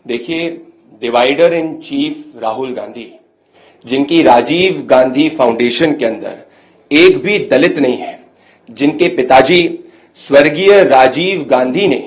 देखिए, divider in chief Rahul Gandhi, जिनकी Rajiv Gandhi foundation के अंदर एक भी दलित नहीं है, जिनके पिताजी स्वर्गीय राजीव गांधी ने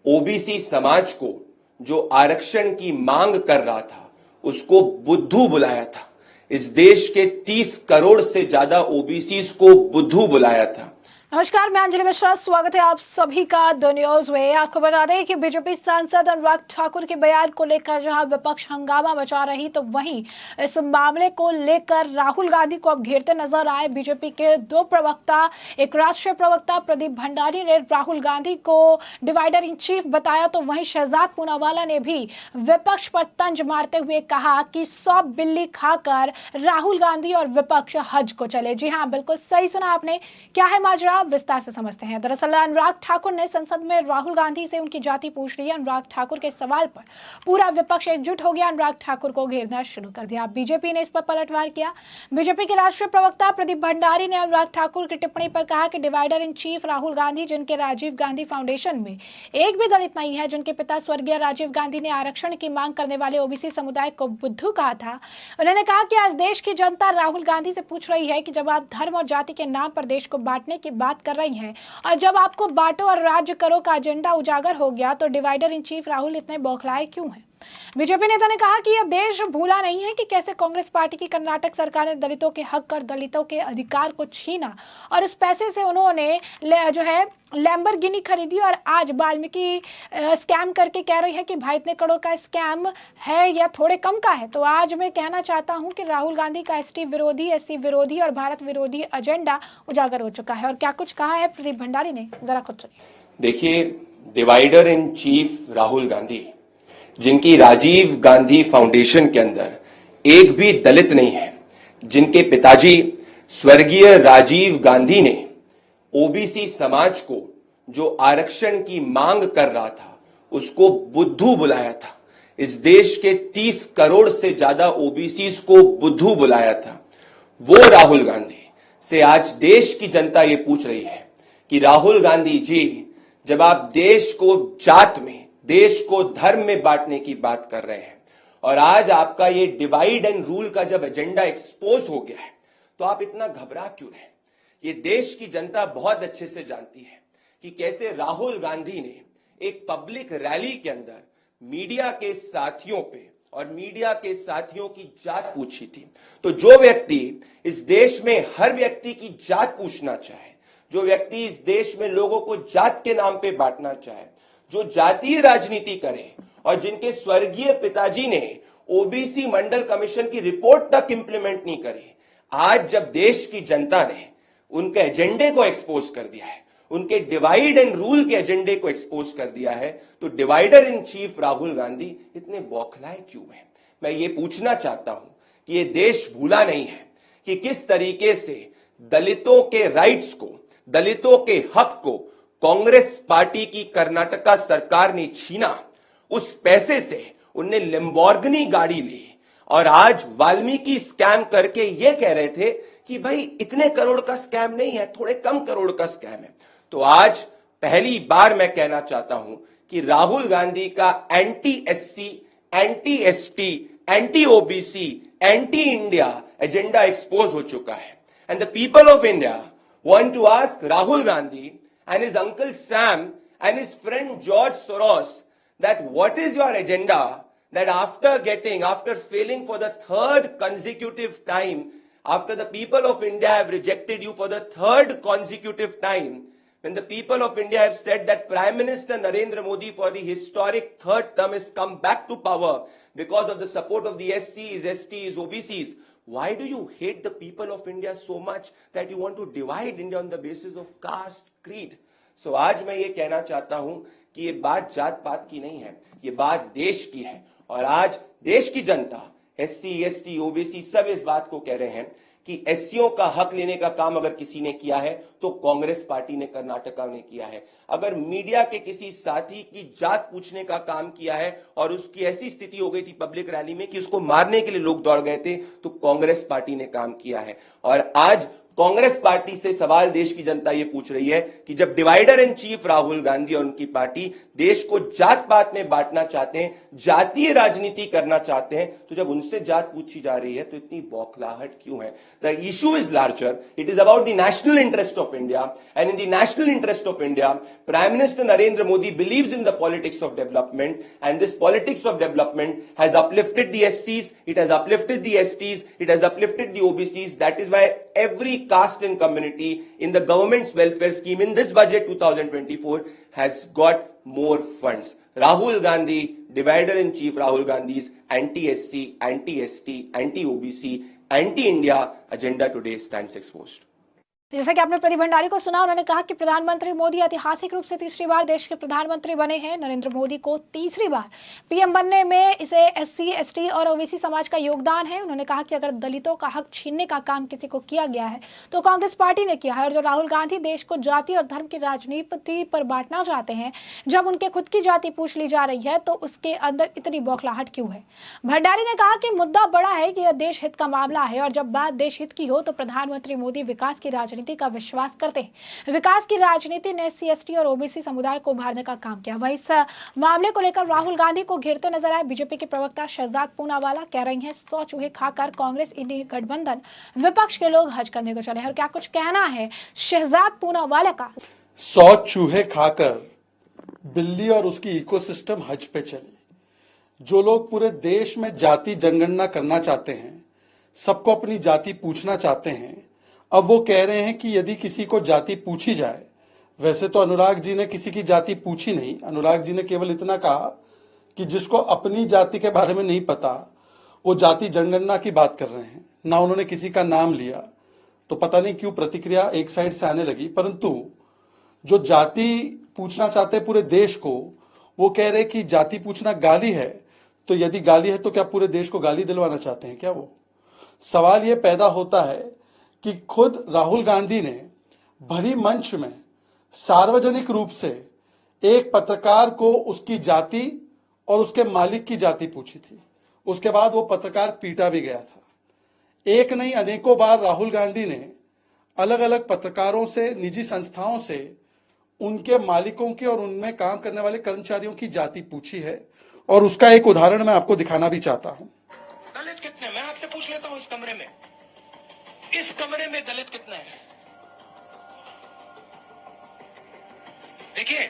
ओबीसी समाज को जो आरक्षण की मांग कर रहा था उसको बुद्धू बुलाया था। इस देश के 30 करोड़ से ज्यादा ओबीसी को बुद्धू बुलाया था। नमस्कार, मैं अंजलि मिश्रा, स्वागत है आप सभी का द न्यूज में। आपको बता दें कि बीजेपी सांसद अनुराग ठाकुर के बयान को लेकर जहां विपक्ष हंगामा मचा रही, तो वहीं इस मामले को लेकर राहुल गांधी को अब घेरते नजर आए बीजेपी के दो प्रवक्ता। एक राष्ट्रीय प्रवक्ता प्रदीप भंडारी ने राहुल गांधी को डिवाइडर इन चीफ बताया, तो वहीं शहजाद पूनावाला ने भी विपक्ष पर तंज मारते हुए कहा कि 100 बिल्ली खाकर राहुल गांधी और विपक्ष हज को चले। जी हाँ, बिल्कुल सही सुना आपने। क्या है माजरा, विस्तार से समझते हैं। दरअसल अनुराग ठाकुर ने संसद में राहुल गांधी से उनकी जाति पूछ ली है। अनुराग ठाकुर के सवाल पर पूरा विपक्ष एकजुट हो गया, अनुराग ठाकुर को घेरना शुरू कर दिया। बीजेपी ने इस पर पलटवार किया। बीजेपी के राष्ट्रीय प्रवक्ता प्रदीप भंडारी ने अनुराग ठाकुर की टिप्पणी पर कहा कि divider in chief Rahul Gandhi, जिनके राजीव गांधी फाउंडेशन में एक भी दलित नहीं है, जिनके पिता स्वर्गीय राजीव गांधी ने आरक्षण की मांग करने वाले ओबीसी समुदाय को बुद्धू कहा था। उन्होंने कहा कि आज देश की जनता राहुल गांधी से पूछ रही है कि जब आप धर्म और जाति के नाम पर देश को बांटने की बात कर रही हैं और जब आपको बांटो और राज्य करो का एजेंडा उजागर हो गया, तो डिवाइडर इन चीफ राहुल इतने बौखलाए क्यों हैं। बीजेपी नेता ने कहा कि यह देश भूला नहीं है कि कैसे कांग्रेस पार्टी की कर्नाटक सरकार ने दलितों के हक और दलितों के अधिकार को छीना, और उस पैसे से उन्होंने जो है लैम्बोर्गिनी खरीदी, और आज वाल्मीकि स्कैम करके कह रही है कि भाई इतने करोड़ का स्कैम है या थोड़े कम का है। तो आज मैं कहना चाहता हूं कि राहुल गांधी का एसटी विरोधी, एससी विरोधी और भारत विरोधी एजेंडा उजागर हो चुका है। और क्या कुछ कहा है प्रदीप भंडारी ने, जरा खुद सुनिए। देखिए, divider in chief Rahul Gandhi, जिनकी राजीव गांधी फाउंडेशन के अंदर एक भी दलित नहीं है, जिनके पिताजी स्वर्गीय राजीव गांधी ने ओबीसी समाज को जो आरक्षण की मांग कर रहा था उसको बुद्धू बुलाया था। इस देश के 30 करोड़ से ज्यादा ओबीसी को बुद्धू बुलाया था। वो राहुल गांधी से आज देश की जनता ये पूछ रही है कि राहुल गांधी जी, जब आप देश को जात में, देश को धर्म में बांटने की बात कर रहे हैं और आज आपका ये डिवाइड एंड रूल का जब एजेंडा एक्सपोज हो गया है, तो आप इतना घबरा क्यों रहे। ये देश की जनता बहुत अच्छे से जानती है कि कैसे राहुल गांधी ने एक पब्लिक रैली के अंदर मीडिया के साथियों पे और मीडिया के साथियों की जात पूछी थी। तो जो व्यक्ति इस देश में हर व्यक्ति की जात पूछना चाहे, जो व्यक्ति इस देश में लोगों को जात के नाम पे बांटना चाहे, जो जातीय राजनीति करे और जिनके स्वर्गीय पिताजी ने ओबीसी मंडल कमीशन की रिपोर्ट तक इंप्लीमेंट नहीं करी, आज जब देश की जनता ने उनके एजेंडे को एक्सपोज कर दिया है, उनके डिवाइड एंड रूल के एजेंडे को एक्सपोज कर दिया है, तो divider in chief Rahul Gandhi इतने बौखलाए क्यों हैं। मैं ये पूछना चाहता हूं कि ये देश भूला नहीं है कि किस तरीके से दलितों के राइट्स को, दलितों के हक को कांग्रेस पार्टी की कर्नाटका सरकार ने छीना। उस पैसे से उनने लैम्बोर्गिनी गाड़ी ली और आज वाल्मीकि स्कैम करके ये कह रहे थे कि भाई इतने करोड़ का स्कैम नहीं है, थोड़े कम करोड़ का स्कैम है। तो आज पहली बार मैं कहना चाहता हूं कि राहुल गांधी का anti SC, anti ST, anti OBC, anti India agenda expose हो चुका है। And the people of India want to ask Rahul Gandhi and his uncle Sam and his friend George Soros that what is your agenda, that after failing for the third consecutive time, after the people of India have rejected you for the third consecutive time, when the people of India have said that Prime Minister Narendra Modi for the historic third term has come back to power because of the support of the SCs, STs, OBCs, why do you hate the people of India so much that you want to divide India on the basis of caste, creed? So आज मैं ये कहना चाहता हूं कि ये बात जात पात की नहीं है, ये बात देश की है। और आज देश की जनता, एससी, एसटी, ओबीसी सब इस बात को कह रहे हैं कि एससीओ का हक लेने का काम अगर किसी ने किया है तो कांग्रेस पार्टी ने कर्नाटका में किया है। अगर मीडिया के किसी साथी की जात पूछने का काम किया है और उसकी ऐसी स्थिति हो गई थी पब्लिक रैली में कि उसको मारने के लिए लोग दौड़ गए थे, तो कांग्रेस पार्टी ने काम किया है। और आज कांग्रेस पार्टी से सवाल देश की जनता ये पूछ रही है कि जब divider in chief Rahul Gandhi और उनकी पार्टी देश को जात पात में बांटना चाहते हैं, जातीय राजनीति करना चाहते हैं, तो जब उनसे जात पूछी जा रही है तो इतनी बौखलाहट क्यों है? The issue is larger. It is about the national interest of India, and in the national interest of India, prime minister Narendra Modi believes in the politics of development, and this politics of development has uplifted the SCs, it has uplifted the STs, it has uplifted the OBCs. That is why every caste and community in the government's welfare scheme in this budget 2024 has got more funds. Rahul Gandhi, divider in chief Rahul Gandhi's anti-SC, anti-ST, anti-OBC, anti-India agenda today stands exposed. जैसा कि आपने प्रदीप भंडारी को सुना, उन्होंने कहा कि प्रधानमंत्री मोदी ऐतिहासिक रूप से तीसरी बार देश के प्रधानमंत्री बने हैं। नरेंद्र मोदी को तीसरी बार पीएम बनने में इसे एससी, एसटी और ओबीसी समाज का योगदान है। उन्होंने कहा कि अगर दलितों का हक छीनने का काम किसी को किया गया है तो कांग्रेस पार्टी ने किया है, और जो राहुल गांधी देश को जाति और धर्म की राजनीति पर बांटना चाहते हैं, जब उनके खुद की जाति पूछ ली जा रही है तो उसके अंदर इतनी बौखलाहट क्यों है? भंडारी ने कहा कि मुद्दा बड़ा है कि यह देश हित का मामला है, और जब बात देश हित की हो तो प्रधानमंत्री मोदी विकास की राजनीति का विश्वास करते हैं। विकास की राजनीति ने एससी, एसटी और ओबीसी समुदाय को उभारने का काम किया। वहीं इस मामले को लेकर राहुल गांधी को घेरते नजर आए बीजेपी के प्रवक्ता शहजाद पूनावाला। कह रही हैं 100 चूहे खाकर कांग्रेस, इंडी गठबंधन, विपक्ष के लोग हज करने को चले हैं। और क्या कुछ कहना है शहजाद पूनावाला का? 100 चूहे खाकर बिल्ली और उसकी इकोसिस्टम हज पे चली। जो लोग पूरे देश में जाति जनगणना करना चाहते हैं, सबको अपनी जाति पूछना चाहते हैं, अब वो कह रहे हैं कि यदि किसी को जाति पूछी जाए, वैसे तो अनुराग जी ने किसी की जाति पूछी नहीं। अनुराग जी ने केवल इतना कहा कि जिसको अपनी जाति के बारे में नहीं पता वो जाति जनगणना की बात कर रहे हैं, ना उन्होंने किसी का नाम लिया। तो पता नहीं क्यों प्रतिक्रिया एक साइड से आने लगी। परंतु जो जाति पूछना चाहते पूरे देश को, वो कह रहे कि जाति पूछना गाली है। तो यदि गाली है तो क्या पूरे देश को गाली दिलवाना चाहते हैं क्या वो? सवाल ये पैदा होता है कि खुद राहुल गांधी ने भरी मंच में सार्वजनिक रूप से एक पत्रकार को उसकी जाति और उसके मालिक की जाति पूछी थी। उसके बाद वो पत्रकार पीटा भी गया था। एक नहीं अनेकों बार राहुल गांधी ने अलग अलग पत्रकारों से, निजी संस्थाओं से उनके मालिकों की और उनमें काम करने वाले कर्मचारियों की जाति पूछी है। और उसका एक उदाहरण मैं आपको दिखाना भी चाहता हूं। दलित कितने? मैं आपसे पूछ लेता हूं, इस कमरे में दलित कितने हैं? देखिए,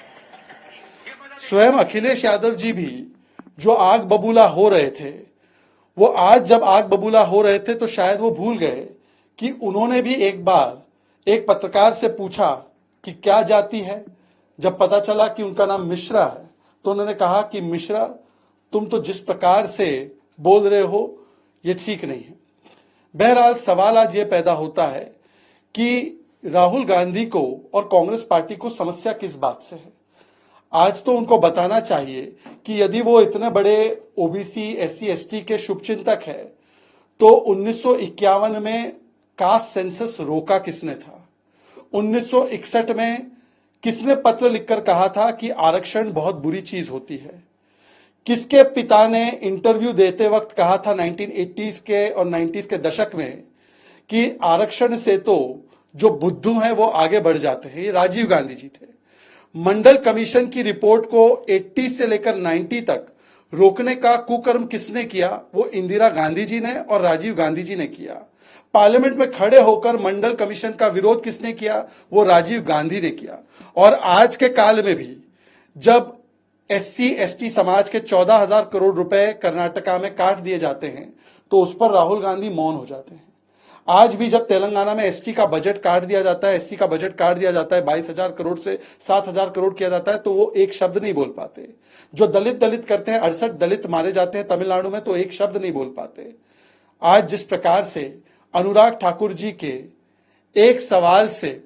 स्वयं अखिलेश यादव जी भी जो आग बबूला हो रहे थे, वो आज जब आग बबूला हो रहे थे तो शायद वो भूल गए कि उन्होंने भी एक बार एक पत्रकार से पूछा कि क्या जाति है। जब पता चला कि उनका नाम मिश्रा है तो उन्होंने कहा कि मिश्रा, तुम तो जिस प्रकार से बोल रहे हो ये ठीक नहीं है। बहरहाल सवाल आज ये पैदा होता है कि राहुल गांधी को और कांग्रेस पार्टी को समस्या किस बात से है। आज तो उनको बताना चाहिए कि यदि वो इतने बड़े ओबीसी, एससी, एसटी के शुभचिंतक है तो 1951 में कास्ट सेंसस रोका किसने था? 1961 में किसने पत्र लिखकर कहा था कि आरक्षण बहुत बुरी चीज होती है? किसके पिता ने इंटरव्यू देते वक्त कहा था 1980s के और 90s के दशक में कि आरक्षण से तो जो बुद्धू हैं वो आगे बढ़ जाते हैं? ये राजीव गांधी जी थे। मंडल कमीशन की रिपोर्ट को 80 से लेकर 90 तक रोकने का कुकर्म किसने किया? वो इंदिरा गांधी जी ने और राजीव गांधी जी ने किया। पार्लियामेंट में खड़े होकर मंडल कमीशन का विरोध किसने किया? वो राजीव गांधी ने किया। और आज के काल में भी जब एससी, एसटी समाज के 14,000 करोड़ रुपए कर्नाटका में काट दिए जाते हैं तो उस पर राहुल गांधी मौन हो जाते हैं। आज भी जब तेलंगाना में एसटी का बजट काट दिया जाता है, एससी का बजट काट दिया जाता है, 22,000 करोड़ से 7,000 करोड़ किया जाता है, तो वो एक शब्द नहीं बोल पाते। जो दलित करते हैं, 68 दलित मारे जाते हैं तमिलनाडु में, तो एक शब्द नहीं बोल पाते। आज जिस प्रकार से अनुराग ठाकुर जी के एक सवाल से,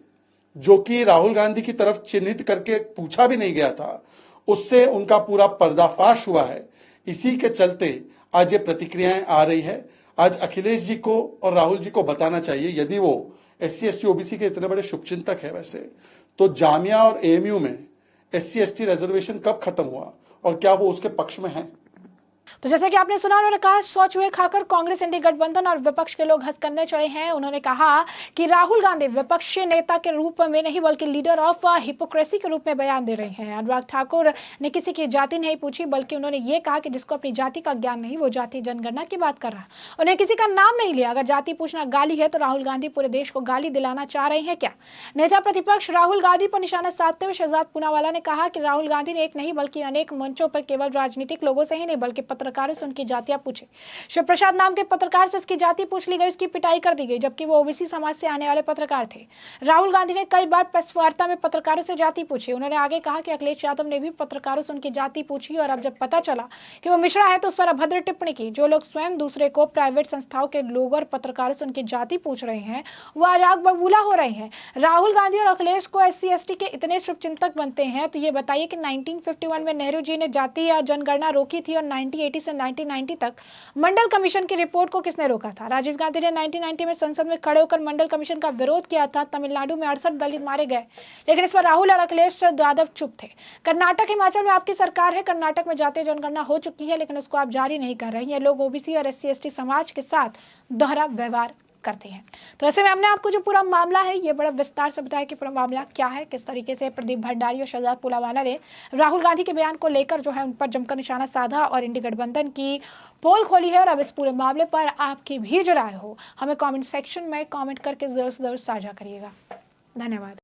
जो कि राहुल गांधी की तरफ चिन्हित करके पूछा भी नहीं गया था, उससे उनका पूरा पर्दाफाश हुआ है। इसी के चलते आज ये प्रतिक्रियाएं आ रही है। आज अखिलेश जी को और राहुल जी को बताना चाहिए, यदि वो एससी, एसटी, ओबीसी के इतने बड़े शुभचिंतक है वैसे, तो जामिया और एएमयू में एससी, एसटी रिजर्वेशन कब खत्म हुआ और क्या वो उसके पक्ष में है? तो जैसे कि आपने सुना, उन्होंने कहा 100 चूहे खाकर कांग्रेस इंडी गठबंधन और विपक्ष के लोग हंस करने चढ़े हैं। उन्होंने कहा कि राहुल गांधी विपक्षी नेता के रूप में नहीं बल्कि लीडर ऑफ हिपोक्रेसी के रूप में बयान दे रहे हैं। अनुराग ठाकुर ने किसी की जाति नहीं पूछी, बल्कि उन्होंने ये कहा कि जिसको अपनी जाति का ज्ञान नहीं वो जाति जनगणना की बात कर रहा। उन्हें किसी का नाम नहीं लिया। अगर जाति पूछना गाली है तो राहुल गांधी पूरे देश को गाली दिलाना चाह रहे हैं क्या? नेता प्रतिपक्ष राहुल गांधी पर निशाना साधते हुए शहजाद पूनावाला ने कहा कि राहुल गांधी ने एक नहीं बल्कि अनेक मंचों पर केवल राजनीतिक लोगों से ही नहीं बल्कि पत्रकारों से उनकी जातियां पूछे। शिव प्रसाद नाम के पत्रकार से उसकी जाति पूछ ली गई, उसकी पिटाई कर दी गई, जबकि वो ओबीसी समाज से आने वाले पत्रकार थे। राहुल गांधी ने कई बार प्रेस वार्ता में पत्रकारों से जाति पूछी। उन्होंने आगे कहा कि अखिलेश यादव ने भी पत्रकारों से उनकी जाति पूछी और अब जब पता चला कि वो मिश्रा है तो उस पर अभद्र टिप्पणी की। जो लोग स्वयं दूसरे को प्राइवेट संस्थाओं के लोग और पत्रकारों से उनकी जाति पूछ रहे हैं वो आज आग बबूला हो रहे हैं। राहुल गांधी और अखिलेश को SC ST के इतने शुभचिंतक बनते हैं तो ये बताइए कि 1951 में नेहरू जी ने जाति या जनगणना रोकी थी और 1980 से 1990 तक मंडल कमीशन की रिपोर्ट को किसने रोका था? राजीव गांधी ने 1990 में संसद में खड़े होकर मंडल कमीशन का विरोध किया था। तमिलनाडु में 68 दलित मारे गए, लेकिन इस पर राहुल और अखिलेश यादव चुप थे। कर्नाटक हिमाचल में आपकी सरकार है, कर्नाटक में जातीय जनगणना हो चुकी है लेकिन उसको आप जारी नहीं कर रहे हैं। ये लोग OBC और SC ST समाज के साथ दोहरा व्यवहार करते हैं। तो ऐसे में हमने आपको जो पूरा मामला है ये बड़ा विस्तार से बताया कि पूरा मामला क्या है, किस तरीके से प्रदीप भंडारी और शहजाद पूनावाला ने राहुल गांधी के बयान को लेकर जो है उन पर जमकर निशाना साधा और इंडी गठबंधन की पोल खोली है। और अब इस पूरे मामले पर आपकी भी जो राय हो हमें कमेंट सेक्शन में कमेंट करके जरूर से जरूर साझा करिएगा। धन्यवाद।